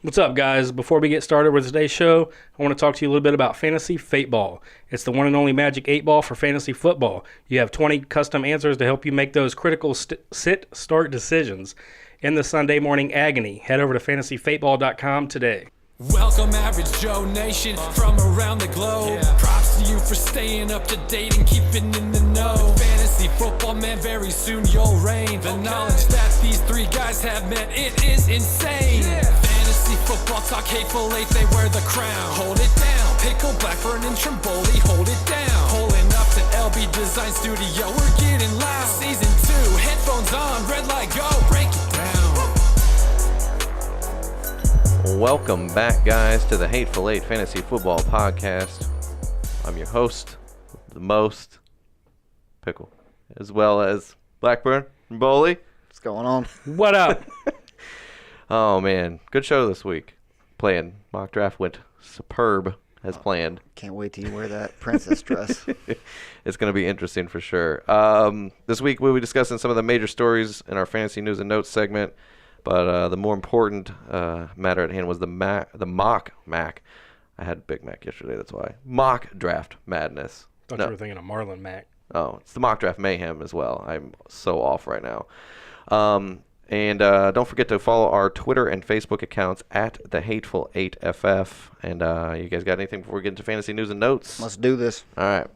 What's up, guys? Before we get started with today's show, I want to talk to you a little bit about Fantasy Fate Ball. It's the one and only Magic 8 Ball for fantasy football. You have 20 custom answers to help you make those critical sit-start decisions. In the Sunday morning agony, head over to fantasyfateball.com today. Welcome, Average Joe Nation from around the globe. Props to you for staying up to date and keeping in the know. Fantasy football, man, very soon you'll reign. The knowledge that these three guys have, man, it is insane. Fantasy football talk, hateful eight, they wear the crown. Hold it down, Pickle, Blackburn, and Trimboli, hold it down. Pulling up to LB Design Studio, we're getting loud. Season 2, headphones on, red light go, break it down. Welcome back, guys, to the Hateful Eight Fantasy Football Podcast. I'm your host, the most, Pickle, as well as Blackburn and Bowley. What's going on? What up? Oh, man. Good show this week. Mock draft went superb as planned. Can't wait till you wear that princess dress. It's going to be interesting for sure. This week we'll be discussing some of the major stories in our Fantasy News and Notes segment. But the more important matter at hand was the mock Mac. I had Big Mac yesterday, that's why. Mock draft madness. Thought you were thinking of Marlon Mack. Oh, it's the mock draft mayhem as well. I'm so off right now. And don't forget to follow our Twitter and Facebook accounts at the Hateful 8FF. And you guys got anything before we get into fantasy news and notes? Let's do this. All right.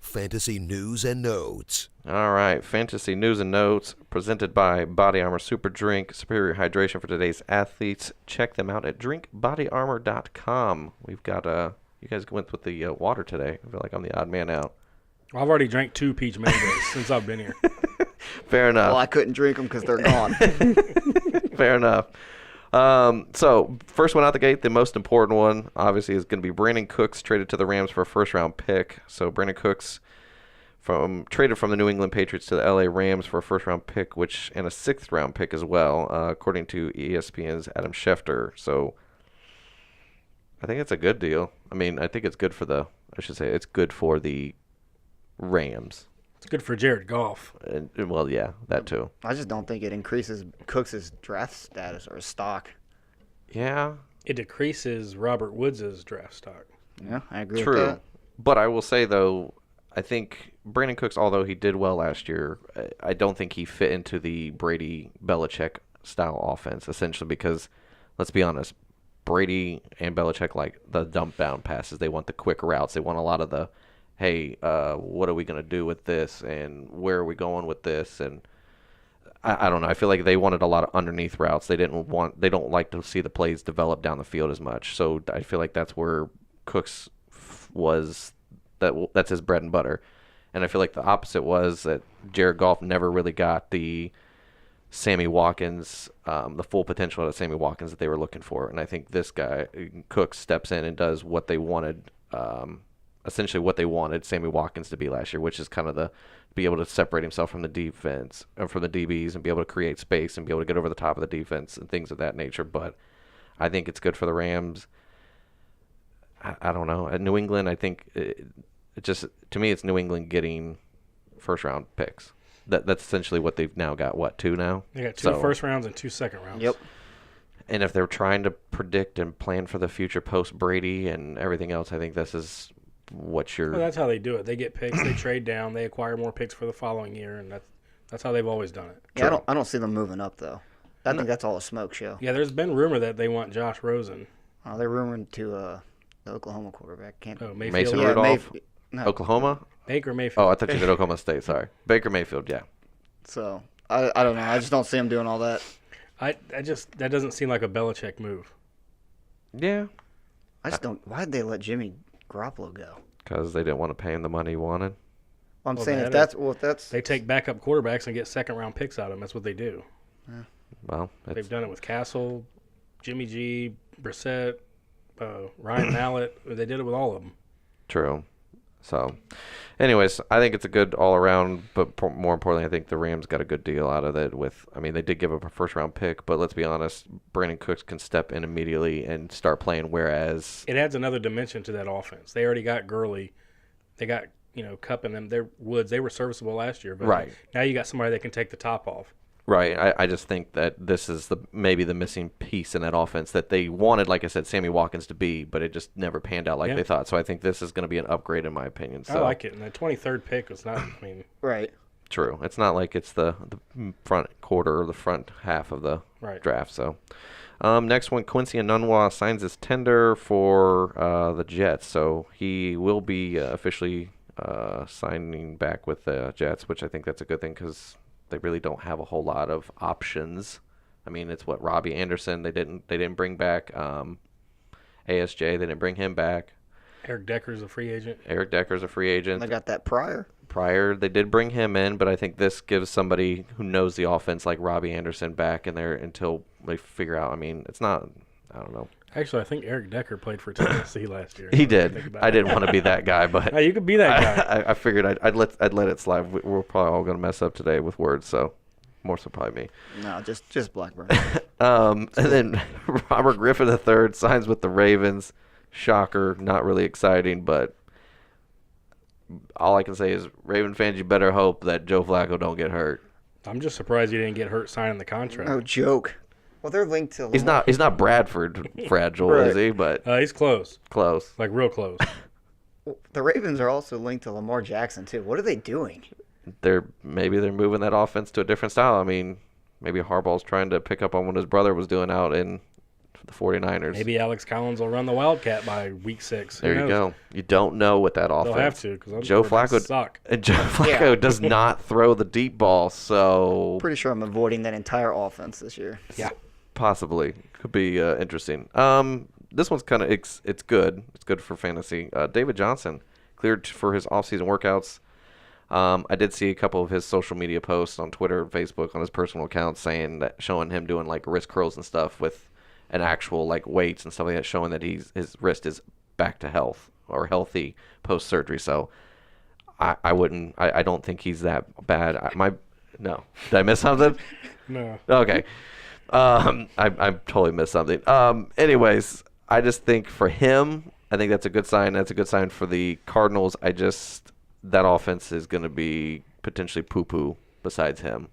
Fantasy News and Notes. All right, Fantasy News and Notes presented by Body Armor Super Drink, superior hydration for today's athletes. Check them out at drinkbodyarmor.com. We've got, you guys went with the water today. I feel like I'm the odd man out. I've already drank 2 peach mangoes since I've been here. Fair enough. Well, I couldn't drink them because they're gone. Fair enough. So, first one out the gate, the most important one, obviously, is going to be Brandon Cooks traded to the Rams for a first-round pick. So, Brandon Cooks traded from the New England Patriots to the LA Rams for a first-round pick, and a sixth-round pick as well, according to ESPN's Adam Schefter. So, I think it's a good deal. I mean, I think it's good for it's good for the Rams. It's good for Jared Goff. Well, yeah, that too. I just don't think it increases Cooks' draft status or his stock. Yeah. It decreases Robert Woods' draft stock. Yeah, I agree True. with that. But I will say, though, I think Brandon Cooks, although he did well last year, I don't think he fit into the Brady-Belichick style offense, essentially because, let's be honest, Brady and Belichick like the dump down passes. They want the quick routes. They want a lot of the, hey, what are we going to do with this, and where are we going with this? And I don't know. I feel like they wanted a lot of underneath routes. They don't like to see the plays develop down the field as much. So I feel like that's where Cooks was. That's his bread and butter. And I feel like the opposite was that Jared Goff never really got the Sammy Watkins, the full potential of Sammy Watkins that they were looking for. And I think this guy, Cooks, steps in and does what they wanted, essentially what they wanted Sammy Watkins to be last year, which is kind of be able to separate himself from the defense, from the DBs, and be able to create space and be able to get over the top of the defense and things of that nature. But I think it's good for the Rams. I don't know. At New England, I think it just, to me, it's New England getting first-round picks. That's essentially what they've now got. What, 2 now? They got 2 first rounds and 2 second rounds. Yep. And if they're trying to predict and plan for the future post-Brady and everything else, I think this is what you're... Well, that's how they do it. They get picks, they trade down, they acquire more picks for the following year, and that's how they've always done it. Yeah, I don't see them moving up, though. I think that's all a smoke show. Yeah, there's been rumor that they want Josh Rosen. Oh, they're rumored to the Oklahoma quarterback. Mayfield. Mason Yeah, Rudolph? no. Oklahoma? Baker Mayfield. Oh, I thought you said Oklahoma State. Sorry. Baker Mayfield, yeah. So, I don't know. I just don't see him doing all that. That doesn't seem like a Belichick move. Yeah. I just don't. Why did they let Jimmy Garoppolo go? Because they didn't want to pay him the money he wanted. I'm saying if that's they take backup quarterbacks and get second round picks out of them. That's what they do. Yeah. Well, they've done it with Castle, Jimmy G, Brissett, Ryan Mallett. They did it with all of them. True. So, anyways, I think it's a good all-around, but more importantly, I think the Rams got a good deal out of it. They did give up a first-round pick, but let's be honest, Brandon Cooks can step in immediately and start playing, whereas... It adds another dimension to that offense. They already got Gurley. They got, Kupp and them. They're Woods. They were serviceable last year, but right. Now you got somebody that can take the top off. Right. I just think that this is maybe the missing piece in that offense that they wanted, like I said, Sammy Watkins to be, but it just never panned out like they thought. So I think this is going to be an upgrade in my opinion. So. I like it. And the 23rd pick was not, Right. True. It's not like it's the front quarter or the front half of the draft. So next one, Quincy Enunwa signs his tender for the Jets. So he will be officially signing back with the Jets, which I think that's a good thing because they really don't have a whole lot of options. I mean, it's what Robbie Anderson they didn't bring back. ASJ they didn't bring him back. Eric Decker's a free agent. And they got that Pryor. They did bring him in, but I think this gives somebody who knows the offense like Robbie Anderson back in there until they figure out. I mean, it's not. I don't know. Actually, I think Eric Decker played for Tennessee last year. He did. I didn't want to be that guy, but you could be that guy. I figured I'd let it slide. We're probably all going to mess up today with words, so more so probably me. No, just Blackburn. And then Robert Griffin III signs with the Ravens. Shocker, not really exciting, but all I can say is Raven fans, you better hope that Joe Flacco don't get hurt. I'm just surprised he didn't get hurt signing the contract. No joke. Well, they're linked to. He's not Bradford fragile, Right. is he? But He's close. Close. Like real close. The Ravens are also linked to Lamar Jackson too. What are they doing? Maybe they're moving that offense to a different style. I mean, maybe Harbaugh's trying to pick up on what his brother was doing out in the 49ers. Maybe Alex Collins will run the Wildcat by week 6. There you go. You don't know with that offense. They'll have to because Joe Flacco suck. And Joe Flacco does not throw the deep ball, so Pretty sure I'm avoiding that entire offense this year. Yeah. possibly could be interesting. This one's kind of it's good. It's good for fantasy. David Johnson cleared for his off-season workouts. I did see a couple of his social media posts on Twitter and Facebook on his personal account showing him doing like wrist curls and stuff with an actual like weights and stuff like that, showing that his wrist is back to health or healthy post surgery. So I don't think he's that bad. No, did I miss something? No. Okay. I totally missed something. Anyways, I just think for him, I think that's a good sign. That's a good sign for the Cardinals. That offense is going to be potentially poo-poo besides him.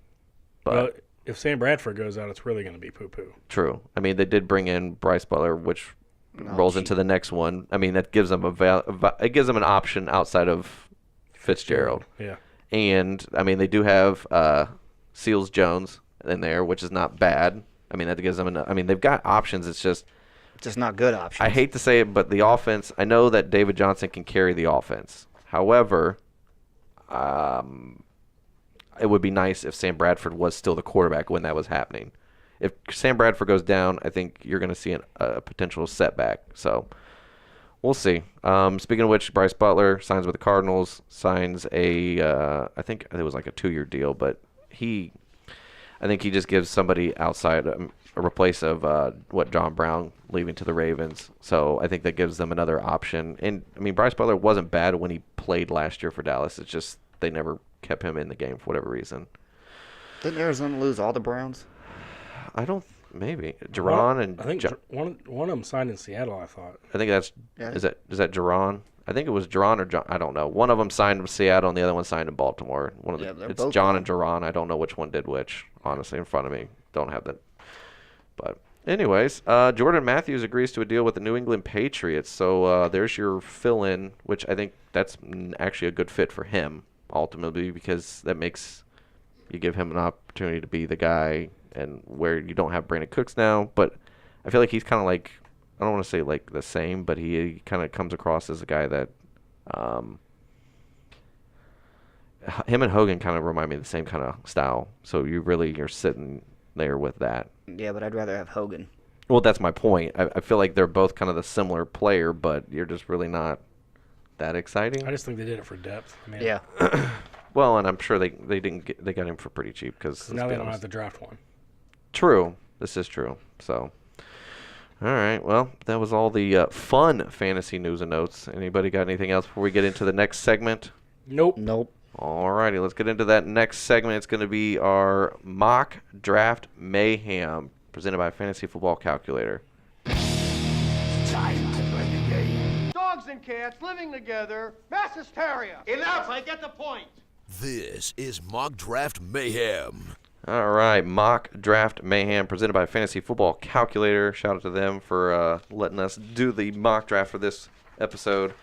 But Well, if Sam Bradford goes out, it's really going to be poo-poo. true. I mean, they did bring in Bryce Butler, which rolls into the next one. I mean, that gives them it gives them an option outside of Fitzgerald. Yeah. And I mean, they do have Seals Jones in there, which is not bad. I mean, that gives them they've got options. It's just not good options. I hate to say it, but the offense, I know that David Johnson can carry the offense. However, it would be nice if Sam Bradford was still the quarterback when that was happening. If Sam Bradford goes down, I think you're going to see a potential setback. So we'll see. Speaking of which, Bryce Butler signs with the Cardinals, signs I think it was like a 2-year deal, but I think he just gives somebody outside a replace of what John Brown leaving to the Ravens. So I think that gives them another option. And, I mean, Bryce Butler wasn't bad when he played last year for Dallas. It's just they never kept him in the game for whatever reason. Didn't Arizona lose all the Browns? Maybe. Jerron and I think one of them signed in Seattle, I thought. I think that's is that Jerron? I think it was Jerron or John. I don't know. One of them signed in Seattle and the other one signed in Baltimore. It's both John and Jerron. I don't know which one did which, honestly, in front of me. Don't have that. But anyways, Jordan Matthews agrees to a deal with the New England Patriots. So there's your fill-in, which I think that's actually a good fit for him, ultimately, because that makes you give him an opportunity to be the guy, and where you don't have Brandon Cooks now. But I feel like he's kind of like, I don't want to say like the same, but he kind of comes across as a guy that him and Hogan kind of remind me of the same kind of style. So you're sitting there with that. Yeah, but I'd rather have Hogan. Well, that's my point. I feel like they're both kind of the similar player, but you're just really not that exciting. I just think they did it for depth. Yeah. Well, and I'm sure they got him for pretty cheap because Now they don't have to draft one. True. This is true. So, all right. Well, that was all the fun fantasy news and notes. Anybody got anything else before we get into the next segment? Nope. All righty. Let's get into that next segment. It's going to be our mock draft mayhem presented by Fantasy Football Calculator. Time to play the game. Dogs and cats living together, mass hysteria. Enough, I get the point. This is Mock Draft Mayhem. All right, mock draft mayhem presented by Fantasy Football Calculator. Shout out to them for letting us do the mock draft for this episode.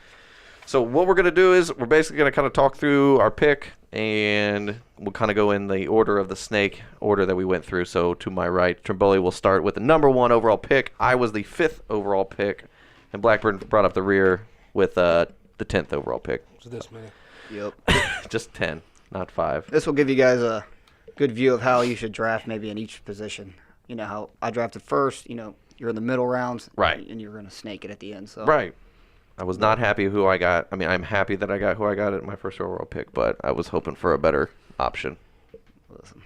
So what we're going to do is we're basically going to kind of talk through our pick, and we'll kind of go in the order of the snake order that we went through. So to my right, Trimboli will start with the number 1 overall pick. I was the 5th overall pick, and Blackburn brought up the rear with the 10th overall pick. So this man. Yep. Just 10, not 5. This will give you guys a good view of how you should draft maybe in each position. You know how I drafted first, you're in the middle rounds. Right. And you're going to snake it at the end. So. Right. I was not happy who I got. I mean, I'm happy that I got who I got at my first overall pick, but I was hoping for a better option. Listen.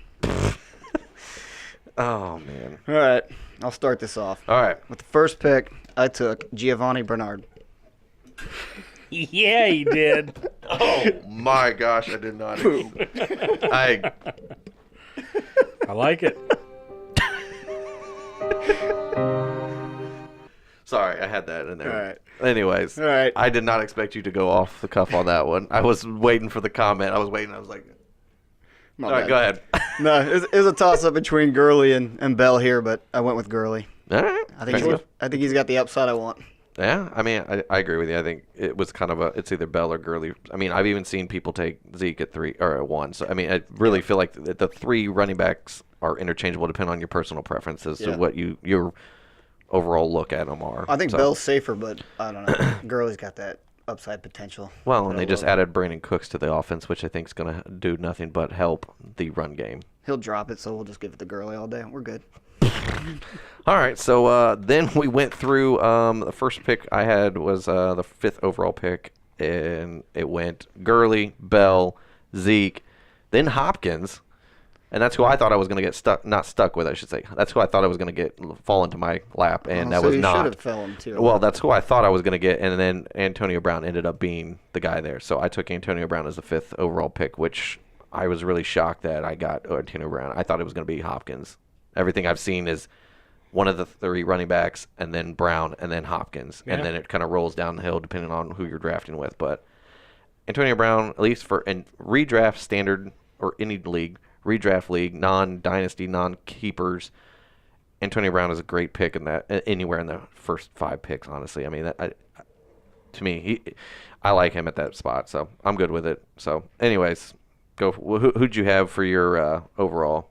Oh, man. All right. I'll start this off. All right. With the first pick, I took Giovanni Bernard. Yeah, he did. Oh, my gosh. I did not. I like it. Sorry, I had that in there. All right. Anyways, All right. I did not expect you to go off the cuff on that one. I was waiting for the comment. I was waiting. I was like, My all right, bad. go ahead. No, it was a toss-up between Gurley and Bell here, but I went with Gurley. All right. I think he's got the upside I want. Yeah, I mean, I agree with you. I think it was kind of it's either Bell or Gurley. I mean, I've even seen people take Zeke at 3 or at 1. So, I mean, I really feel like the 3 running backs are interchangeable depending on your personal preferences. Yeah. So what your overall look at them are. I think So- Bell's safer, but I don't know. Gurley's got that upside potential. Well, and they just added Brandon Cooks to the offense, which I think is going to do nothing but help the run game. He'll drop it, so we'll just give it to Gurley all day. We're good. All right, so then we went through the first pick I had was the 5th overall pick, and it went Gurley, Bell, Zeke, then Hopkins, and that's who I thought I was going to get stuck with, I should say. That's who I thought I was going to fall into my lap, and that so was you not. should have fell him too. Well, that's who I thought I was going to get, and then Antonio Brown ended up being the guy there. So I took Antonio Brown as the 5th overall pick, which I was really shocked that I got Antonio Brown. I thought it was going to be Hopkins. Everything I've seen is one of the 3 running backs, and then Brown, and then Hopkins. Yeah. And then it kind of rolls down the hill depending on who you're drafting with. But Antonio Brown, at least for in redraft standard or any league, redraft league, non-dynasty, non-keepers, Antonio Brown is a great pick in that anywhere in the first 5 picks, honestly. I mean, to me, I like him at that spot, so I'm good with it. So anyways, go. Who'd you have for your overall?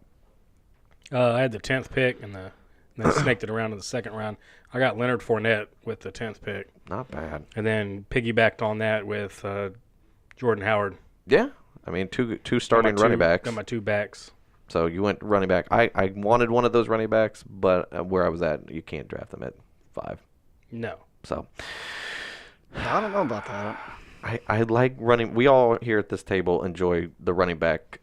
I had the 10th pick and then snaked it around to the second round. I got Leonard Fournette with the 10th pick, Not bad. and then piggybacked on that with Jordan Howard. Yeah, I mean two starting running backs. Got my 2 backs. So you went running back. I wanted one of those running backs, but where I was at, you can't draft them at 5. No. So I don't know about that. I like running. We all here at this table enjoy the running back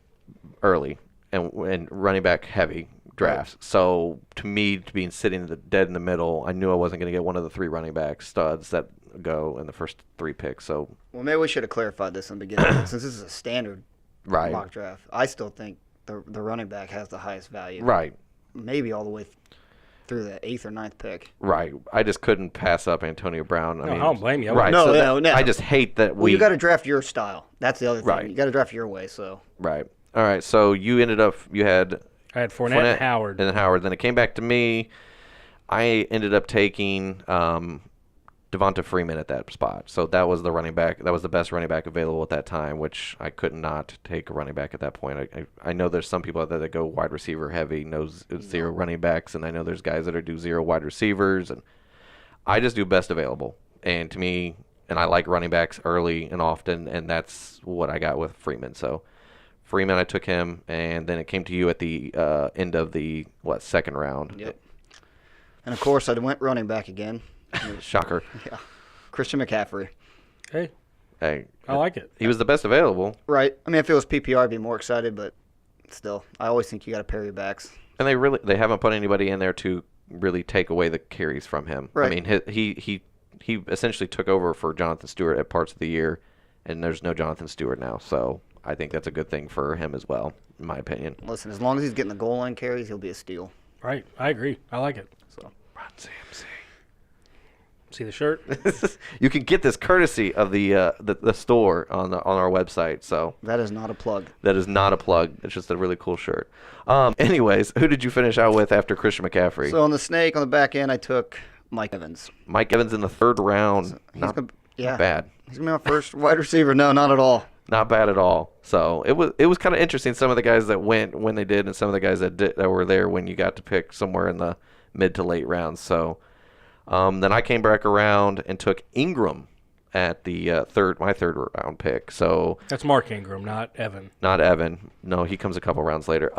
early and running back heavy drafts. So to me, being sitting dead in the middle, I knew I wasn't going to get one of the 3 running back studs that go in the first 3 picks. So Well, maybe we should have clarified this in the beginning. Since this is a standard right, mock draft, I still think the running back has the highest value. right, Maybe all the way through the 8th or 9th pick. right. I just couldn't pass up Antonio Brown. I No, mean, I don't blame you. I Right. No, so no, no. I just hate that Well, you got to draft your style. That's the other thing. Right. You got to draft your way. So Right. All right. So you ended up. You had I had Fournette and Howard. And then Howard. Then it came back to me. I ended up taking Devonta Freeman at that spot. So that was the running back. That was the best running back available at that time, which I could not take a running back at that point. I know there's some people out there that go wide receiver heavy, knows 0 running backs, and I know there's guys that do 0 wide receivers, and I just do best available. And to me, and I like running backs early and often, and that's what I got with Freeman. So Freeman, I took him, and then it came to you at the end of the second round. Yep. And of course, I went running back again. Shocker. Yeah. Christian McCaffrey. Hey, Hey, I like it. he was the best available, Right. I mean, if it was PPR, I'd be more excited, but still, I always think you got to pair your backs. and they haven't put anybody in there to really take away the carries from him. Right. I mean, he essentially took over for Jonathan Stewart at parts of the year, and there's no Jonathan Stewart now. So I think that's a good thing for him as well, in my opinion. Listen, as long as he's getting the goal line carries, he'll be a steal. Right. I agree. I like it. So Run, CMC. See the shirt? You can get this courtesy of the store on our website. So That is not a plug. that is not a plug. It's just a really cool shirt. Anyways, who did you finish out with after Christian McCaffrey? So on the snake on the back end, I took Mike Evans. Mike Evans in the 3rd round. Not bad. He's gonna be my first wide receiver. No, not at all. Not bad at all. So it was kind of interesting. Some of the guys that went when they did, and some of the guys that were there when you got to pick somewhere in the mid to late rounds. So then I came back around and took Ingram at the my third round pick. So That's Mark Ingram, not Evan. not Evan. No, he comes a couple rounds later.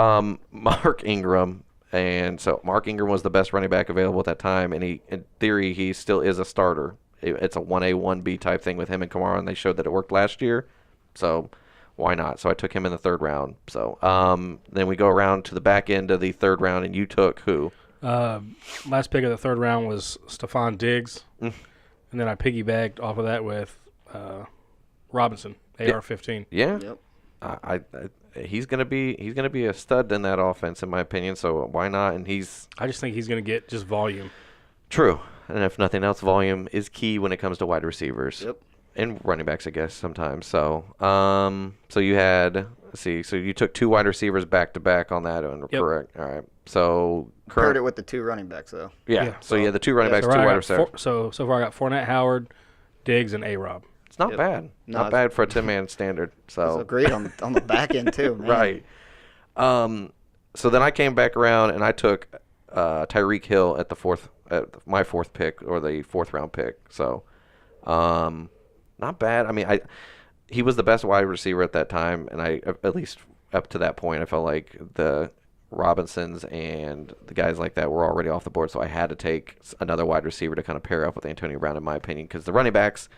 Mark Ingram. And so Mark Ingram was the best running back available at that time, and in theory, he still is a starter. It's a 1A, 1B type thing with him and Kamara, and they showed that it worked last year. So why not? So I took him in the 3rd round. So then we go around to the back end of the 3rd round, and you took who? Last pick of the 3rd round was Stephon Diggs, and then I piggybacked off of that with Robinson, AR-15. Yeah. Yep. He's gonna be a stud in that offense, in my opinion. So why not? And I just think he's going to get just volume. true. And if nothing else, volume is key when it comes to wide receivers. Yep. And running backs, I guess, sometimes. So, so you had, so you took 2 wide receivers back to back on that one, Yep. correct? All right. So Paired it with the 2 running backs though. yeah. So you had the 2 running backs, So 2 I wide got receivers. so far I got Fournette, Howard, Diggs, and A-Rob. It's not Yep. bad. No, Not it's- bad for a 10-man standard. So So great on the back end too, man. right. So then I came back around and I took Tyreek Hill at my 4th pick, or the 4th round pick. So not bad. I mean, he was the best wide receiver at that time, and I, at least up to that point, I felt like the Robinsons and the guys like that were already off the board, so I had to take another wide receiver to kind of pair up with Antonio Brown, in my opinion, because the running backs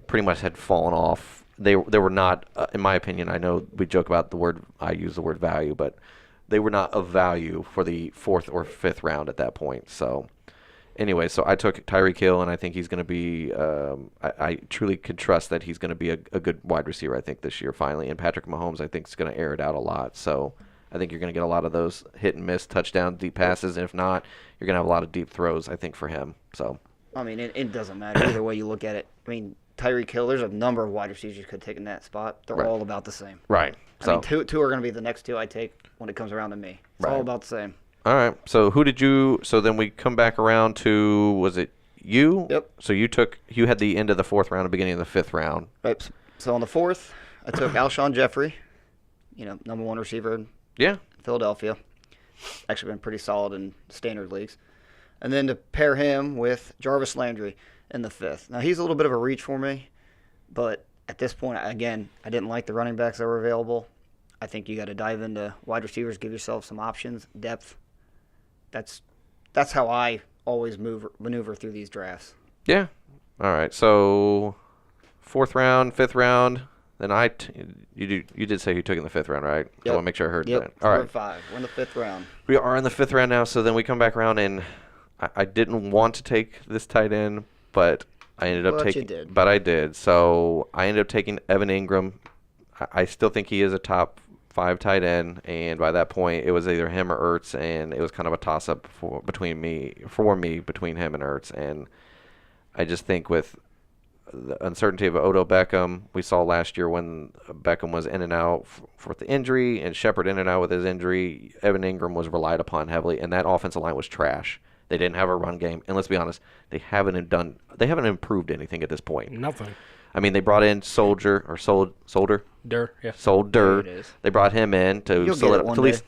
pretty much had fallen off. They were not, in my opinion, I know we joke about I use the word value, but they were not of value for the 4th or 5th round at that point. So anyway, so I took Tyreek Hill, and I think he's going to be, I truly could trust that he's going to be a good wide receiver, I think, this year finally. And Patrick Mahomes, I think, is going to air it out a lot. So I think you're going to get a lot of those hit and miss touchdown, deep passes. And if not, you're going to have a lot of deep throws, I think, for him. So I mean, it doesn't matter either way you look at it. I mean, Tyreek Hill, there's a number of wide receivers you could take in that spot. They're Right. all about the same. right. I So mean, two are going to be the next 2 I take when it comes around to me. It's Right. all about the same. all right. So who did you? So then we come back around to, was it you? Yep. So you had the end of the 4th round, the beginning of the 5th round. Right. So on the 4th, I took Alshon Jeffrey, number 1 receiver in Yeah. Philadelphia. Actually been pretty solid in standard leagues. And then to pair him with Jarvis Landry in the 5th. Now, he's a little bit of a reach for me, but at this point, again, I didn't like the running backs that were available. I think you got to dive into wide receivers, give yourself some options, depth. That's how I always maneuver through these drafts. Yeah. All right. So 4th round, 5th round. Then you did say you took in the 5th round, right? I want to make sure I heard Yep. that. All We're right. at 5. We're in the 5th round. We are in the 5th round now. So then we come back around, and I didn't want to take this tight end, but I ended up But you taking. did. But I did. So I ended up taking Evan Ingram. I still think he is a top 5 tight end, and by that point, it was either him or Ertz, and it was kind of a toss-up between him and Ertz, and I just think with the uncertainty of Odell Beckham, we saw last year when Beckham was in and out for the injury, and Shepard in and out with his injury, Evan Ingram was relied upon heavily, and that offensive line was trash. They didn't have a run game, and let's be honest, they haven't improved anything at this point. Nothing. I mean, they brought in Solder. Yeah. Solder. There it is. They brought him in to You'll get it one at least.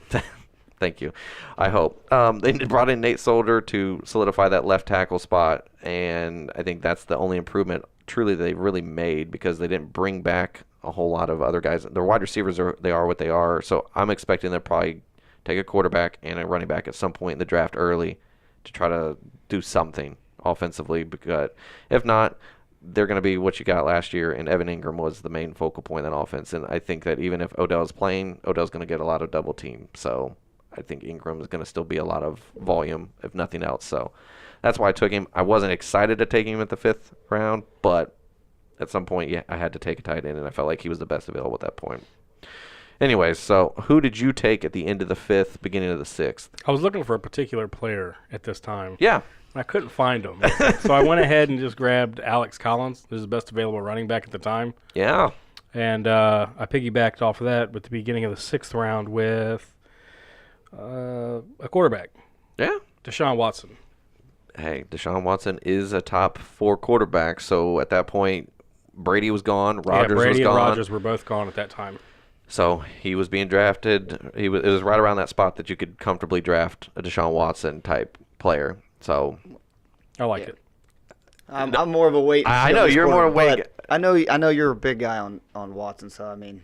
Thank you. I hope. They brought in Nate Solder to solidify that left tackle spot, and I think that's the only improvement truly they really made, because they didn't bring back a whole lot of other guys. Their wide receivers are what they are, so I'm expecting they'll probably take a quarterback and a running back at some point in the draft early to try to do something offensively, because if not, they're going to be what you got last year, and Evan Ingram was the main focal point of that offense. And I think that even if Odell's playing, Odell's going to get a lot of double team. So I think Ingram is going to still be a lot of volume, if nothing else. So that's why I took him. I wasn't excited to take him at the 5th round, but at some point, yeah, I had to take a tight end, and I felt like he was the best available at that point. Anyways, so who did you take at the end of the 5th, beginning of the 6th? I was looking for a particular player at this time. Yeah. I couldn't find him. So I went ahead and just grabbed Alex Collins. This is the best available running back at the time. Yeah. And I piggybacked off of that with the beginning of the 6th round with a quarterback, Yeah. Deshaun Watson. Hey, Deshaun Watson is a top 4 quarterback. So at that point, Brady was gone. Rodgers Brady was and gone. Rodgers were both gone at that time. So he was being drafted. It was right around that spot that you could comfortably draft a Deshaun Watson type player. So I like it. I'm more of a wait. I know you're more of a wait. But I know you're a big guy on Watson. So I mean,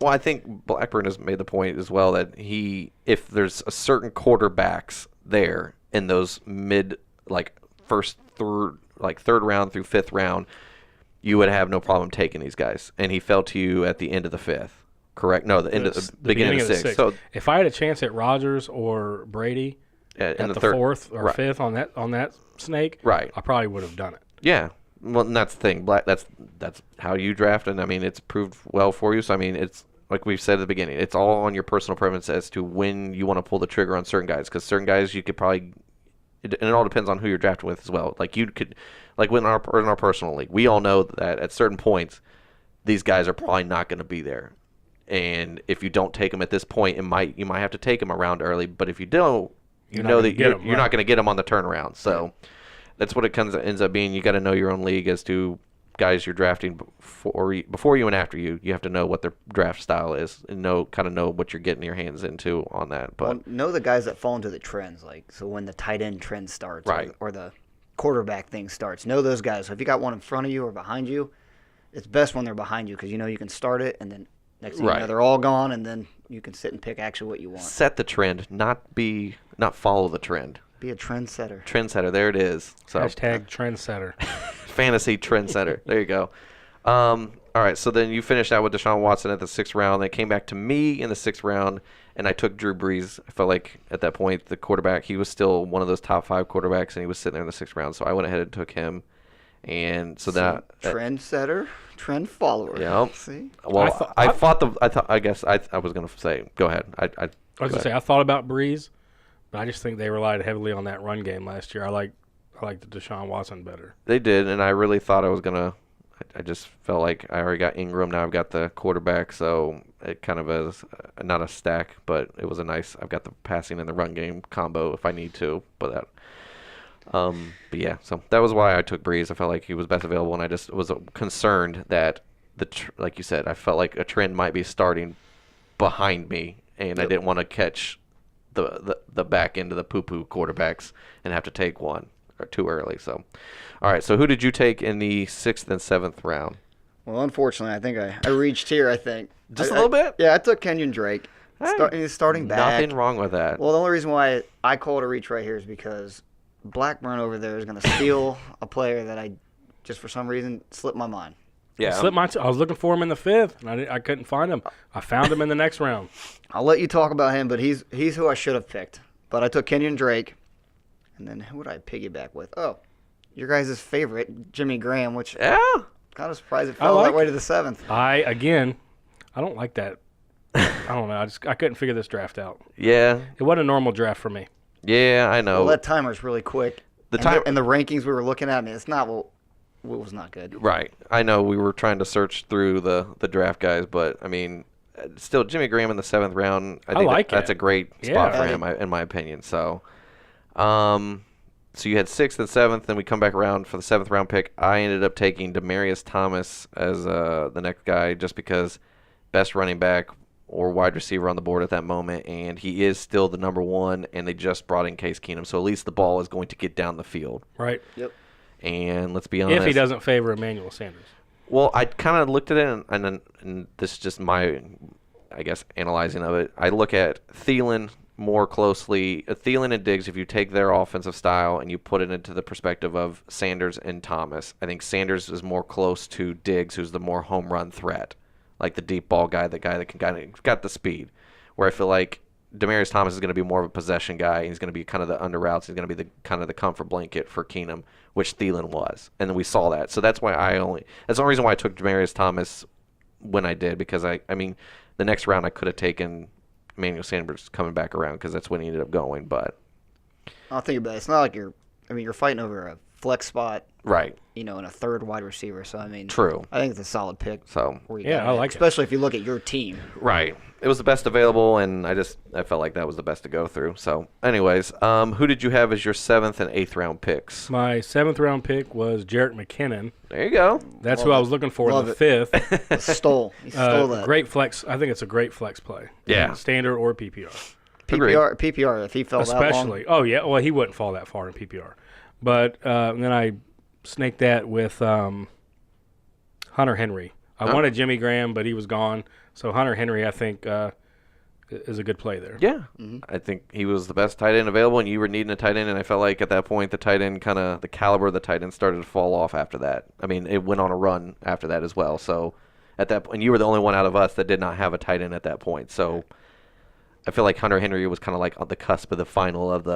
well, I think Blackburn has made the point as well that if there's a certain quarterbacks there in those mid, like third round through 5th round, you would have no problem taking these guys. And he fell to you at the end of the 5th, correct? No, the end of the beginning of the 6th. So if I had a chance at Rodgers or Brady in at the the 4th 4th or 5th on that snake, right, I probably would have done it. Yeah. Well, and that's the thing. That's how you draft, and I mean, it's proved well for you. So I mean, it's like we've said at the beginning, it's all on your personal preference as to when you want to pull the trigger on certain guys. Because certain guys you could probably, and it all depends on who you're drafting with as well. Like you could, like in our personal league, we all know that at certain points, these guys are probably not going to be there. And if you don't take them at this point, you might have to take them around early. But if you don't, you know that you're not going to get them on the turnaround. So. Yeah. That's what it ends up being. You got to know your own league as to guys you're drafting before you and after you. You have to know what their draft style is and know what you're getting your hands into on that. But know the guys that fall into the trends, like so when the tight end trend starts, right, or the quarterback thing starts. Know those guys. So if you got one in front of you or behind you, it's best when they're behind you because you know you can start it and then next thing you know they're all gone and then you can sit and pick actually what you want. Set the trend, not follow the trend. Be a trendsetter. Trendsetter, there it is. So hashtag trendsetter. Fantasy trendsetter. There you go. All right, so then you finished out with Deshaun Watson at the 6th round. They came back to me in the 6th round, and I took Drew Brees. I felt like at that point the quarterback, he was still one of those top 5 quarterbacks, and he was sitting there in the 6th round. So I went ahead and took him. And so that trendsetter, trend follower. Yeah. See. Well, I was gonna say. Go ahead. I was gonna say I thought about Brees. But I just think they relied heavily on that run game last year. I like the Deshaun Watson better. They did, and I really thought I was going to – I just felt like I already got Ingram. Now I've got the quarterback, so it kind of is not a stack, but it was a nice – I've got the passing and the run game combo if I need to. But yeah, so that was why I took Breeze. I felt like he was best available, and I just was concerned that, like you said, I felt like a trend might be starting behind me, and I didn't want to catch – the back end of the poo-poo quarterbacks and have to take one or too early. So, all right. So who did you take in the 6th and 7th round? Well, unfortunately, I think I reached here. I think just a little bit. Yeah, I took Kenyon Drake. He's starting back. Nothing wrong with that. Well, the only reason why I call it a reach right here is because Blackburn over there is going to steal a player that I just for some reason slipped my mind. Yeah, I was looking for him in the 5th, and I couldn't find him. I found him in the next round. I'll let you talk about him, but he's who I should have picked. But I took Kenyon Drake, and then who would I piggyback with? Oh, your guys' favorite, Jimmy Graham, which kind of surprised it fell that way to the 7th. I don't like that. I don't know. I couldn't figure this draft out. Yeah, it wasn't a normal draft for me. Yeah, I know. Well, that timer's really quick. And the rankings we were looking at, it's not what was not good. Right. I know we were trying to search through the draft guys, but, I mean, still, Jimmy Graham in the 7th round, I think that's a great spot for him, in my opinion. So, so you had 6th and 7th, then we come back around for the 7th round pick. I ended up taking Demaryius Thomas as the next guy just because best running back or wide receiver on the board at that moment, and he is still the number 1, and they just brought in Case Keenum, so at least the ball is going to get down the field. Right. Yep. And let's be honest. If he doesn't favor Emmanuel Sanders. Well, I kind of looked at it, and this is just my, I guess, analyzing of it. I look at Thielen more closely. Thielen and Diggs, if you take their offensive style and you put it into the perspective of Sanders and Thomas, I think Sanders is more close to Diggs, who's the more home run threat, like the deep ball guy, the guy that can got the speed. Where I feel like Demaryius Thomas is going to be more of a possession guy. He's going to be kind of the under routes. He's going to be the comfort blanket for Keenum, which Thielen was, and then we saw that. So that's why that's the only reason why I took Demaryius Thomas when I did, because I mean, the next round I could have taken Emmanuel Sanders coming back around because that's when he ended up going. But I'll think about it. It's not like you're fighting over a flex spot, right, and a third wide receiver. So, true. I think it's a solid pick. So, I like it. Especially if you look at your team. Right. It was the best available, and I felt like that was the best to go through. So, anyways, who did you have as your 7th and 8th round picks? My 7th round pick was Jarrett McKinnon. There you go. That's who I was looking for in the 5th. He stole that. Great flex. I think it's a great flex play. Yeah. Standard or PPR. PPR, if he fell that long. Especially. Oh, yeah. Well, he wouldn't fall that far in PPR. But then I snaked that with Hunter Henry. I wanted Jimmy Graham, but he was gone. So Hunter Henry, I think, is a good play there. Yeah. Mm-hmm. I think he was the best tight end available, and you were needing a tight end, and I felt like at that point the tight end the caliber of the tight end started to fall off after that. I mean, it went on a run after that as well. So at that point, you were the only one out of us that did not have a tight end at that point. So I feel like Hunter Henry was kind of like on the cusp of the final of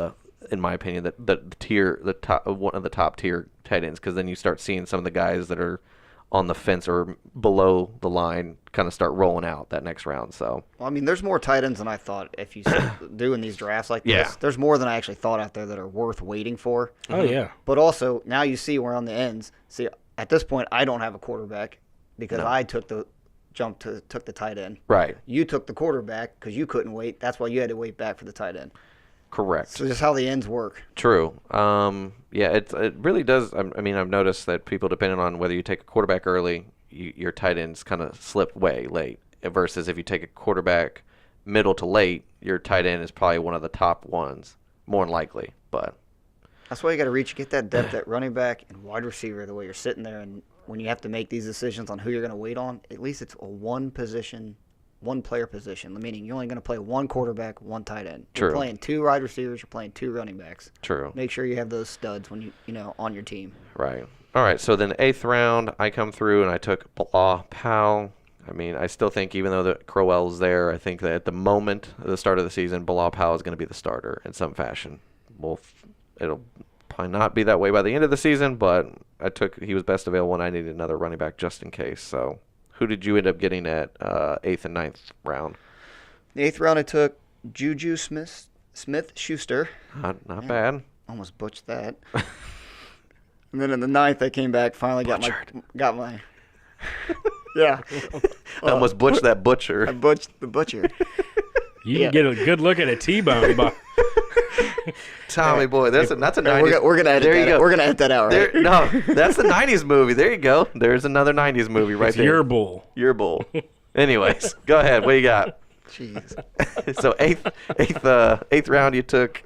in my opinion, the top one of the top tier tight ends, because then you start seeing some of the guys that are on the fence or below the line kind of start rolling out that next round. So, well, I mean, there's more tight ends than I thought. If you doing these drafts like this, yeah. There's more than I actually thought out there that are worth waiting for. Oh yeah. But also now you see we're on the ends. See, at this point, I don't have a quarterback because I took the tight end. Right. You took the quarterback because you couldn't wait. That's why you had to wait back for the tight end. Correct. So just how the ends work. True. Yeah, it really does. I mean, I've noticed that people, depending on whether you take a quarterback early, your tight ends kind of slip way late. Versus if you take a quarterback middle to late, your tight end is probably one of the top ones, more than likely. But that's why you got to get that depth at running back and wide receiver. The way you're sitting there, and when you have to make these decisions on who you're going to wait on, at least it's a one player position, meaning you're only going to play one quarterback, one tight end. True. You're playing two wide receivers, you're playing two running backs. True. Make sure you have those studs when you on your team. Right. All right, so then 8th round, I come through and I took Bilal Powell. I mean, I still think even though Crowell's there, I think that at the moment, at the start of the season, Bilal Powell is going to be the starter in some fashion. Well, it'll probably not be that way by the end of the season, but he was best available and I needed another running back just in case. So who did you end up getting at 8th and 9th round? The 8th round, I took Juju Smith-Schuster. Not bad. Almost butched that. And then in the 9th, I came back, finally got my yeah. I almost butched that butcher. I butched the butcher. You can get a good look at a T-bone. Tommy boy, that's a 90s. We're gonna edit there you that. go. We're gonna edit that out, right? No, that's the 90s movie. There you go. There's another 90s movie right there. Your bull. Your bull. Anyways, go ahead. What you got? Jeez. So 8th round you took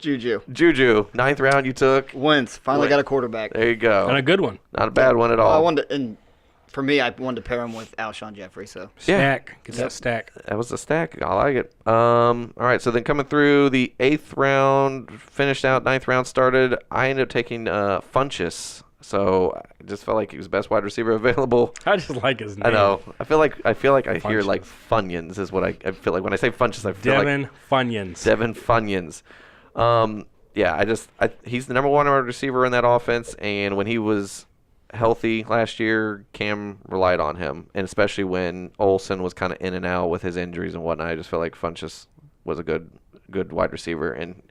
Juju. 9th round you took Wentz. Finally got a quarterback. There you go. And a good one. Not a bad one at all. For me, I wanted to pair him with Alshon Jeffrey. So Stack. Get that stack. That was a stack. I like it. All right, so then coming through the 8th round, finished out, 9th round started, I ended up taking Funchess. So I just felt like he was the best wide receiver available. I just like his name. I know. I feel like I hear like Funyuns is what I feel like when I say Funchess. I feel Devin Funyuns. Devin Funyuns. Yeah, he's the number one wide receiver in that offense, and when he was healthy last year, Cam relied on him, and especially when Olsen was kind of in and out with his injuries and whatnot. I just feel like Funchess was a good wide receiver, and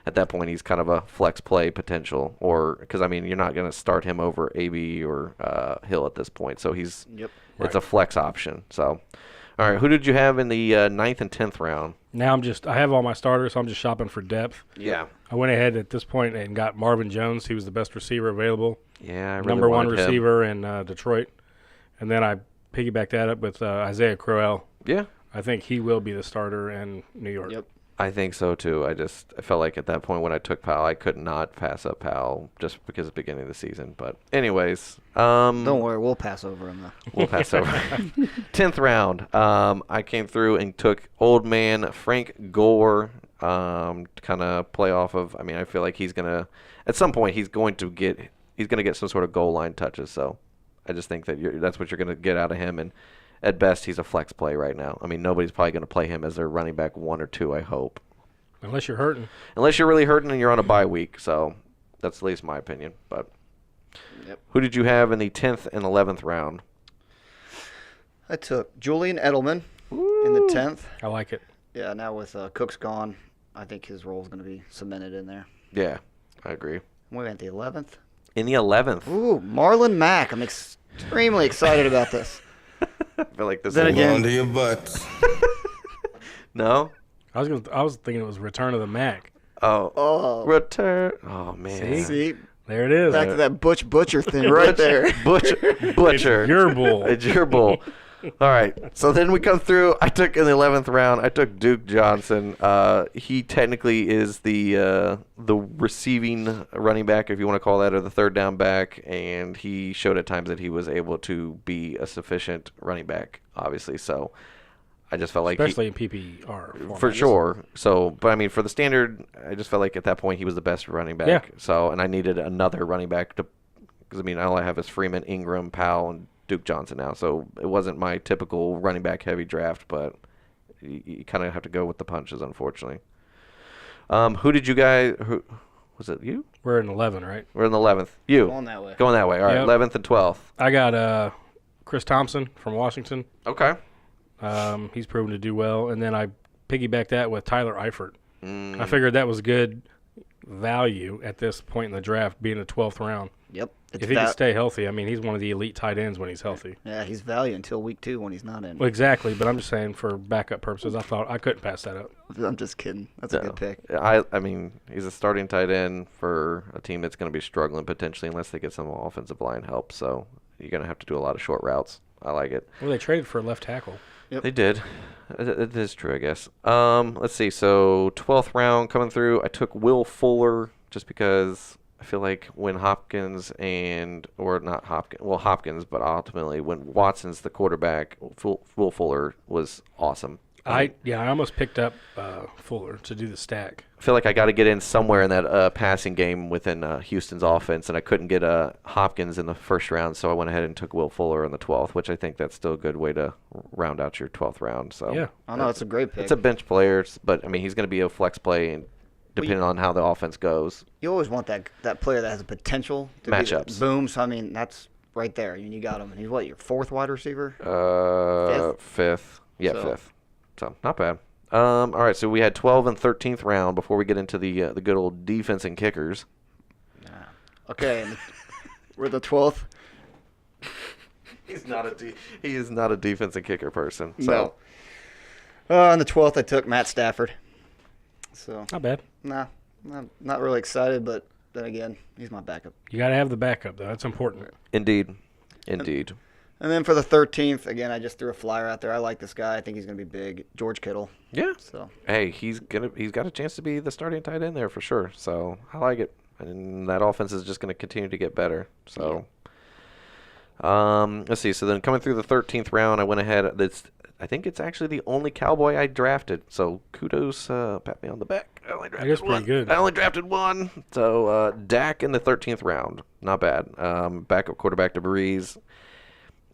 at that point, he's kind of a flex play potential, or because I mean, you're not going to start him over AB or Hill at this point, so it's a flex option. So, all right, who did you have in the 9th and 10th round? Now I have all my starters, so I'm just shopping for depth. Yeah. I went ahead at this point and got Marvin Jones. He was the best receiver available. Yeah, I really number one wanted him. receiver in Detroit. And then I piggybacked that up with Isaiah Crowell. Yeah. I think he will be the starter in New York. Yep. I think so too. I felt like at that point when I took Powell, I could not pass up Powell just because of the beginning of the season. But anyways, don't worry, we'll pass over him though. We'll pass over. 10th round, I came through and took old man Frank Gore to kind of play off of. I mean, I feel like at some point he's going to get some sort of goal line touches. So I just think that that's what you're going to get out of him. And at best, he's a flex play right now. I mean, nobody's probably going to play him as their running back 1 or 2, I hope. Unless you're hurting. Unless you're really hurting and you're on a bye week. So that's at least my opinion. But who did you have in the 10th and 11th round? I took Julian Edelman. in the 10th. I like it. Yeah, now with Cooks gone, I think his role is going to be cemented in there. Yeah, I agree. We're at the 11th. In the 11th. Ooh, Marlon Mack. I'm extremely excited about this. I feel like this Then is again- Under your butts. No? I was thinking it was Return of the Mac. Oh. Return. Oh, man. See, There it is. back to that Butcher thing right there. Butcher. Your bull. It's your bull. All right. So then we come through. I took in the 11th round. I took Duke Johnson. He technically is the receiving running back, if you want to call that, or the third down back. And he showed at times that he was able to be a sufficient running back, obviously. So I just felt like Especially in PPR. for format. sure. So, but I mean, for the standard, I just felt like at that point he was the best running back. Yeah. So, and I needed another running back to, because I mean, all I have is Freeman, Ingram, Powell, and Duke Johnson now. So it wasn't my typical running back heavy draft, but you kind of have to go with the punches, unfortunately. Who did you guys? Who was it? You? We're in 11, right? We're in the 11th. You Going that way. Going that way. All right, Yep. 11th and 12th. I got Chris Thompson from Washington. Okay. He's proven to do well. And then I piggybacked that with Tyler Eifert. Mm. I figured that was good value at this point in the draft, being the 12th round. Yep. If he can stay healthy, I mean, he's one of the elite tight ends when he's healthy. Yeah, he's value until week 2 when he's not in. Well, exactly, but I'm just saying for backup purposes, I thought I couldn't pass that up. I'm just kidding. That's a good pick. I mean, he's a starting tight end for a team that's going to be struggling potentially unless they get some offensive line help. So you're going to have to do a lot of short routes. I like it. Well, they traded for a left tackle. Yep. They did. It is true, I guess. Let's see. So 12th round coming through, I took Will Fuller just because I feel like when Hopkins, but ultimately when Watson's the quarterback, Will Fuller was awesome. I almost picked up Fuller to do the stack. I feel like I got to get in somewhere in that passing game within Houston's offense, and I couldn't get Hopkins in the first round, so I went ahead and took Will Fuller in the 12th, which I think that's still a good way to round out your 12th round. So Yeah. I know, it's a great pick. it's a bench player, but I mean he's going to be a flex play, and depending on how the offense goes. You always want that player that has the potential to Matchups. be boom. So I mean, that's right there. You got him, and he's what, your 4th wide receiver? Fifth. Yeah, So- 5th. So not bad. All right, so we had 12th and 13th round before we get into the good old defense and kickers. Okay, and we're the 12th. He is not a defense and kicker person. So No. On the 12th, I took Matt Stafford. So Not bad. nah, I'm not really excited, but then again, he's my backup. You got to have the backup, though. That's important. indeed. And then for the 13th, again, I just threw a flyer out there. I like this guy. I think he's going to be big. George Kittle. Yeah. So Hey, he's got a chance to be the starting tight end there for sure. So I like it, and that offense is just going to continue to get better. So, let's see. So then coming through the 13th round, I went ahead. I think it's actually the only Cowboy I drafted. So kudos, pat me on the back. I only drafted guess pretty one. good. I only drafted one. So Dak in the 13th round, not bad. Backup quarterback to Breeze.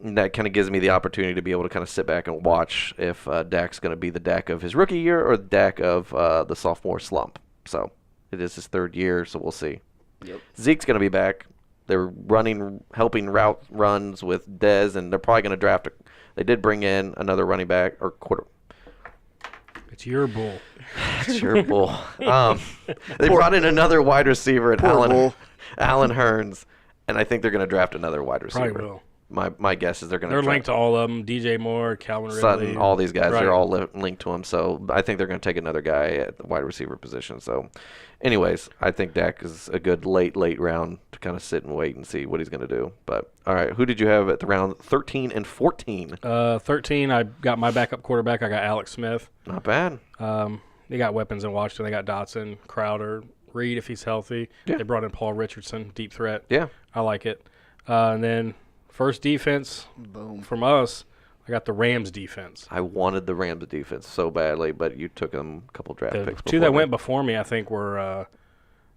That kind of gives me the opportunity to be able to kind of sit back and watch if Dak's going to be the Dak of his rookie year or the Dak of the sophomore slump. So it is his 3rd year, so we'll see. Yep. Zeke's going to be back. They're helping route runs with Dez, and they're probably going to draft. They did bring in another running back or quarter. It's your bull. It's your bull. They brought in another wide receiver at Allen Hearns, and I think they're going to draft another wide receiver. Probably will. My guess is they're going to. They're linked to all of them. DJ Moore, Calvin Ridley. Sutton, all these guys, Right. they're all linked to him. So I think they're going to take another guy at the wide receiver position. So, anyways, I think Dak is a good late round to kind of sit and wait and see what he's going to do. But all right, who did you have at the round 13 and 14? 13, I got my backup quarterback. I got Alex Smith. Not bad. They got weapons in Washington. They got Dotson, Crowder, Reed if he's healthy. Yeah. They brought in Paul Richardson, deep threat. Yeah. I like it. And then first defense Boom. from us, I got the Rams defense. I wanted the Rams defense so badly, but you took them a couple draft The picks. two before that me. went before me, I think, were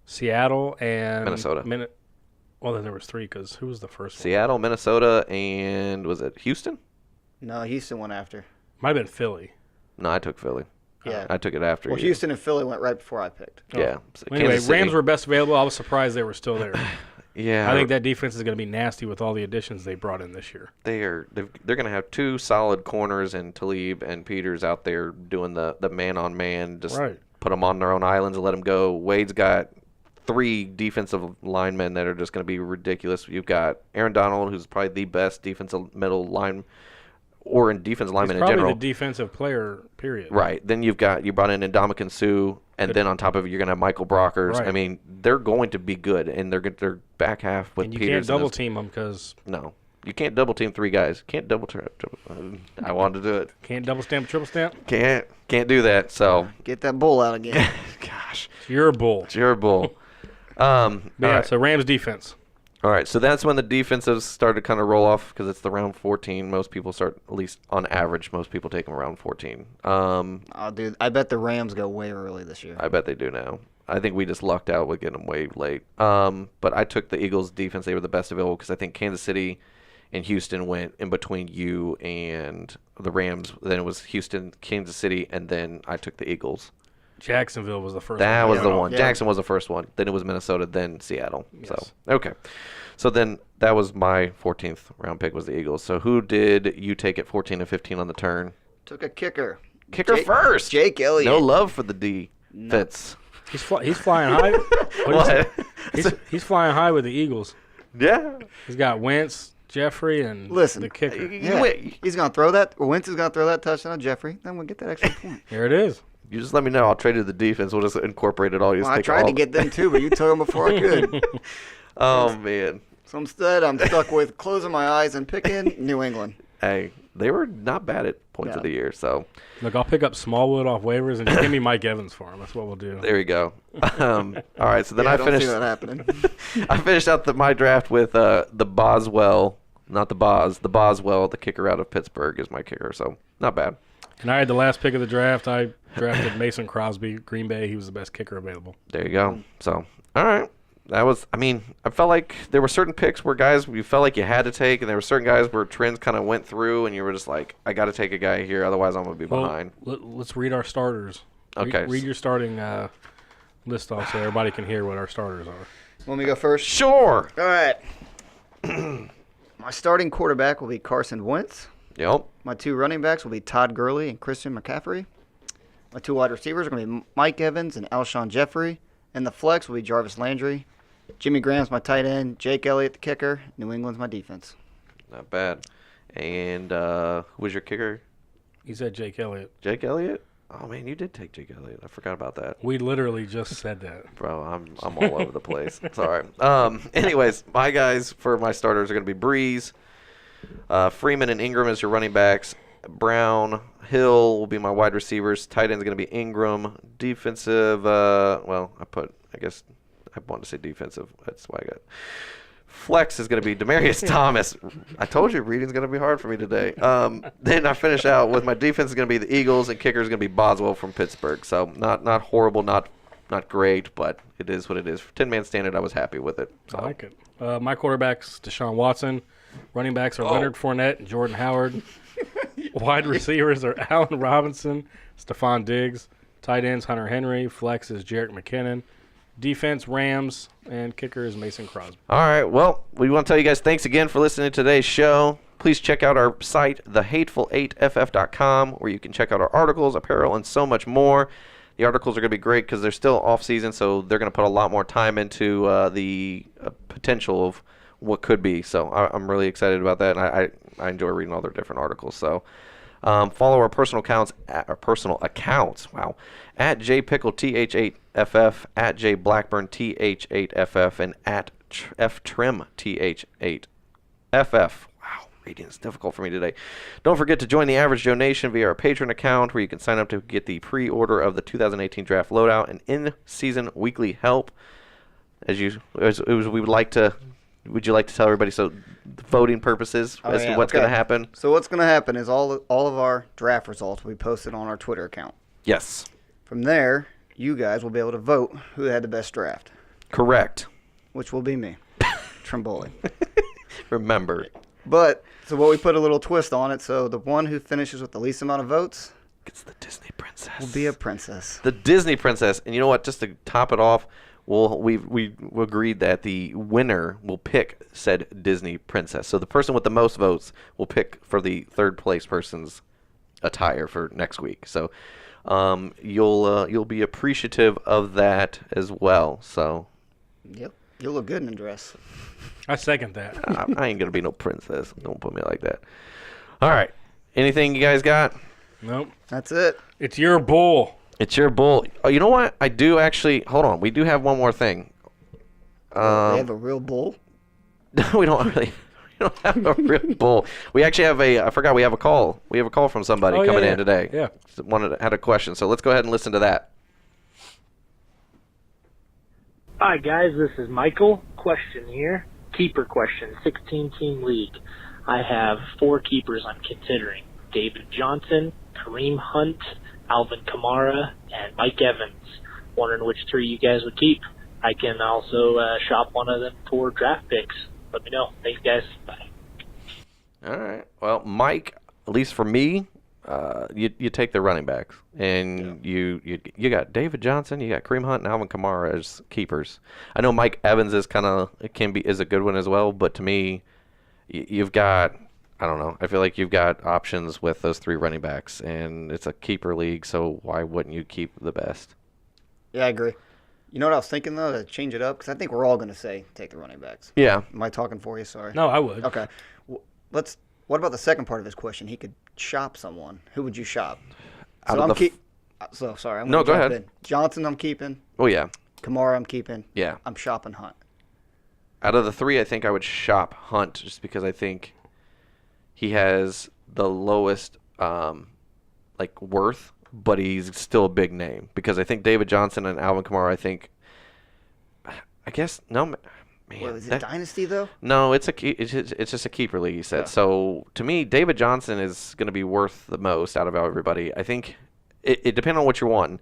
Seattle and Minnesota. Well, then there was 3 because who was the first one? Seattle, Minnesota, and was it Houston? No, Houston went after. Might have been Philly. No, I took Philly. Yeah. I took it after Well, you. Houston and Philly went right before I picked. Yeah. So Anyway, Kansas City. Rams were best available. I was surprised they were still there. Yeah. I think that defense is going to be nasty with all the additions they brought in this year. They're going to have two solid corners and Talib and Peters out there doing the man-on-man. Just put them on their own islands and let them go. Wade's got 3 defensive linemen that are just going to be ridiculous. You've got Aaron Donald, who's probably the best defensive middle line or in defensive lineman in general. Probably the defensive player, period. Right. Then you brought in Ndamukong Suh, and then on top of it, you're going to have Michael Brockers. Right. I mean, they're going to be good, and they're back half with and you Peters. Can't double team them because no, you can't double team 3 guys. Can't double I wanted to do it. Can't double stamp, triple stamp. Can't do that. So Get that bull out again. gosh, It's your bull. it's your bull. Yeah. right. So Rams defense. All right, so that's when the defensives start to kind of roll off because it's the round 14. Most people start, at least on average, most people take them around 14. Oh, dude, I bet the Rams go way early this year. I bet they do now. I think we just lucked out with getting them way late. But I took the Eagles' defense. They were the best available because I think Kansas City and Houston went in between you and the Rams. Then it was Houston, Kansas City, and then I took the Eagles. Jacksonville was the first That one. was the one. Yeah. Jackson was the first one. Then it was Minnesota, then Seattle. Yes. So, okay. So then that was my 14th round pick was the Eagles. So who did you take at 14 and 15 on the turn? Took a kicker. Kicker first. Jake Elliott. No love for the defense. He's flying high. What? He's flying high with the Eagles. Yeah. He's got Wentz, Jeffrey, and Listen, the kicker. Yeah. He's going to throw that. Wentz is going to throw that touchdown to Jeffrey. Then we'll get that extra point. Here it is. You just let me know. I'll trade you the defense. We'll just incorporate it all. Well, I tried to get them too, but you took them before I could. Oh, man. So instead, I'm stuck with closing my eyes and picking New England. Hey, they were not bad at points of the year. So Look, I'll pick up Smallwood off waivers and just give me Mike Evans for him. That's what we'll do. there you go. All right. So then Yeah, I don't finished. see that happening. I finished out my draft with the Boswell, not the Boz, the Boswell, the kicker out of Pittsburgh is my kicker. So not bad. And I had the last pick of the draft. I drafted Mason Crosby, Green Bay. He was the best kicker available. There you go. So, all right. That was, I mean, I felt like there were certain picks where guys you felt like you had to take, and there were certain guys where trends kind of went through, and you were just like, I got to take a guy here, otherwise I'm going to be behind. Let's read our starters. Okay. Read your starting list off so everybody can hear what our starters are. Want me to go first? Sure. All right. My starting quarterback will be Carson Wentz. Yep. My 2 running backs will be Todd Gurley and Christian McCaffrey. My 2 wide receivers are going to be Mike Evans and Alshon Jeffrey. And the flex will be Jarvis Landry. Jimmy Graham's my tight end. Jake Elliott, the kicker. New England's my defense. Not bad. And who was your kicker? He said Jake Elliott. Jake Elliott? Oh, man, you did take Jake Elliott. I forgot about that. We literally just said that. Bro, I'm all over the place. It's all right. Anyways, my guys for my starters are going to be Breeze. Freeman and Ingram as your running backs. Brown, Hill will be my wide receivers. Tight end is going to be Ingram. Defensive, I guess I wanted to say defensive. That's why I got. Flex is going to be Demaryius Thomas. I told you reading's going to be hard for me today. Then I finish out with my defense is going to be the Eagles, and kicker is going to be Boswell from Pittsburgh. So not horrible, not great, but it is what it is. For 10-man standard, I was happy with it. So. I like it. My quarterback's Deshaun Watson. Running backs are Leonard Fournette and Jordan Howard. Wide receivers are Allen Robinson, Stephon Diggs. Tight ends, Hunter Henry. Flex is Jerick McKinnon. Defense, Rams. And kicker is Mason Crosby. All right. Well, we want to tell you guys thanks again for listening to today's show. Please check out our site, thehateful8ff.com, where you can check out our articles, apparel, and so much more. The articles are going to be great because they're still off-season, so they're going to put a lot more time into the potential of what could be. So I'm really excited about that, and I enjoy reading all their different articles. So follow our personal accounts, wow, at jpickleth8ff, at jblackburnth8ff, and at ftrimth8ff. Wow, reading is difficult for me today. Don't forget to join the Average Joe Nation via our Patreon account, where you can sign up to get the pre-order of the 2018 draft loadout and in-season weekly help. We would like to. Would you like to tell everybody so voting purposes to what's going to happen? So what's going to happen is all of our draft results will be posted on our Twitter account. Yes. From there, you guys will be able to vote who had the best draft, Correct. which will be me, Trimboli. Remember. But so what we put a little twist on it. So the one who finishes with the least amount of votes It's the Disney princess. will be a princess. The Disney princess. And you know what? Just to top it off, we agreed that the winner will pick said Disney princess. So the person with the most votes will pick for the third place person's attire for next week. So you'll be appreciative of that as well. So Yep. You'll look good in a dress. I second that. I ain't gonna be no princess. Don't put me like that. All right. Anything you guys got? Nope. That's it. It's your bull. It's your bull. Oh, you know what? I do actually. Hold on. We do have one more thing. They have a real bull. We don't really. We don't have a real bull. We actually have a. I forgot. We have a call. We have a call from somebody coming in today. Yeah. Had a question. So let's go ahead and listen to that. Hi guys, this is Michael. Question here. Keeper question. 16-team league. I have 4 keepers I'm considering. David Johnson, Kareem Hunt, Alvin Kamara, and Mike Evans. Wondering which 3 you guys would keep. I can also shop one of them for draft picks. Let me know. Thanks, guys. Bye. All right. Well, Mike, at least for me, you take the running backs, and you got David Johnson, you got Kareem Hunt, and Alvin Kamara as keepers. I know Mike Evans is is a good one as well, but to me, you've got. I don't know. I feel like you've got options with those 3 running backs, and it's a keeper league, so why wouldn't you keep the best? Yeah, I agree. You know what I was thinking, though, to change it up? Because I think we're all going to say take the running backs. Yeah. Am I talking for you? Sorry. No, I would. Okay. What about the second part of his question? He could shop someone. Who would you shop? Out So of I'm the So, sorry. I'm No, gonna go jump ahead. in. Johnson, I'm keeping. Oh, yeah. Kamara, I'm keeping. Yeah. I'm shopping Hunt. Out of the 3, I think I would shop Hunt just because I think he has the lowest worth, but he's still a big name. Because I think David Johnson and Alvin Kamara, man. What, is it Dynasty, though? No, it's just a keeper league, he said. Yeah. So, to me, David Johnson is going to be worth the most out of everybody. I think it depends on what you're wanting.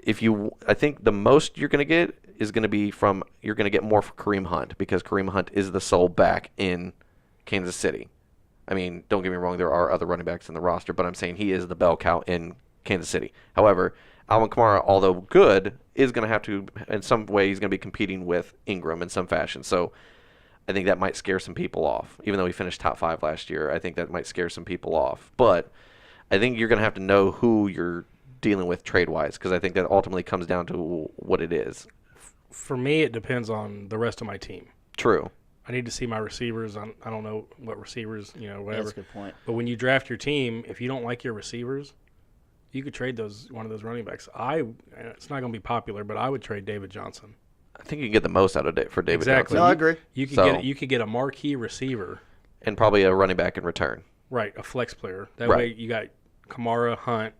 I think the most you're going to get is going to be you're going to get more for Kareem Hunt because Kareem Hunt is the sole back in Kansas City. I mean, don't get me wrong, there are other running backs in the roster, but I'm saying he is the bell cow in Kansas City. However, Alvin Kamara, although good, is going to have to, in some way, he's going to be competing with Ingram in some fashion. So I think that might scare some people off. Even though he finished top 5 last year, I think that might scare some people off. But I think you're going to have to know who you're dealing with trade-wise because I think that ultimately comes down to what it is. For me, it depends on the rest of my team. True. I need to see my receivers. I don't know what receivers, whatever. That's a good point. But when you draft your team, if you don't like your receivers, you could trade one of those running backs. It's not going to be popular, but I would trade David Johnson. I think you can get the most out of for David Exactly. Johnson. No, I agree. You could get a marquee receiver. And probably a running back in return. Right, a flex player. That Right. way you got Kamara, Hunt,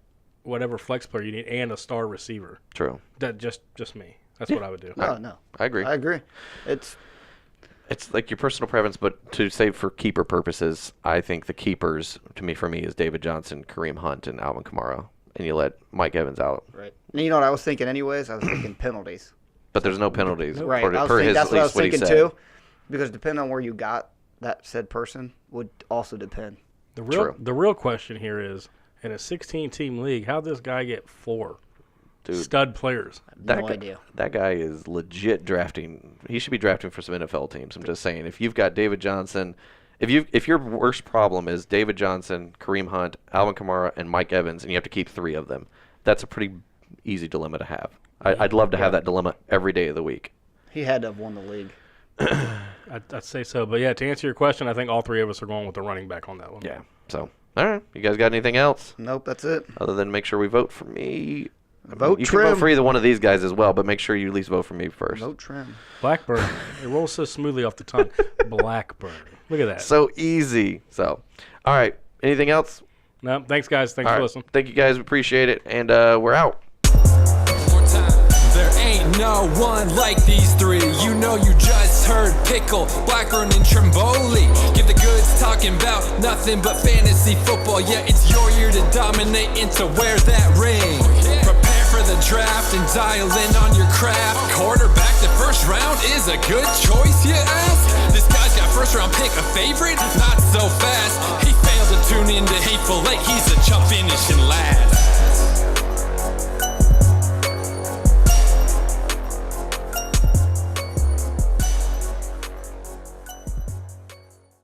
whatever flex player you need, and a star receiver. True. That just me. That's what I would do. No. I agree. I agree. It's like your personal preference, but to say for keeper purposes, I think the keepers, for me, is David Johnson, Kareem Hunt, and Alvin Kamara. And you let Mike Evans out. Right. And you know what I was thinking anyways? I was thinking penalties. But there's no penalties. Right. That's what I was thinking too. Because depending on where you got that said person would also depend. The real question here is, in a 16-team league, how'd this guy get 4 stud players? No idea. That guy is legit drafting. He should be drafting for some NFL teams. I'm just saying. If you've got David Johnson, if your worst problem is David Johnson, Kareem Hunt, Alvin Kamara, and Mike Evans, and you have to keep 3 of them, that's a pretty easy dilemma to have. I'd love to have that dilemma every day of the week. He had to have won the league. I'd say so. But, yeah, to answer your question, I think all 3 of us are going with the running back on that one. Yeah. So, all right. You guys got anything else? Nope, that's it. Other than make sure we vote for me. Vote you Trim. can vote for either one of these guys as well, but make sure you at least vote for me first. Vote Trim. Blackburn. It rolls so smoothly off the tongue. Blackburn. Look at that. So easy. So, all right. Anything else? No, thanks, guys. Thanks All for right. listening. Thank you, guys. We appreciate it. And we're out. More time. There ain't no one like these 3. You know you just heard Pickle, Blackburn, and Trimboli. Give the goods talking about nothing but fantasy football. Yeah, it's your year to dominate and to wear that ring. Prepare for the draft and dial in on your craft. Quarterback, the first round is a good choice, you ask? This guy's got first round pick a favorite? Not so fast. He failed to tune into Hateful Eight. He's a chump finishing last.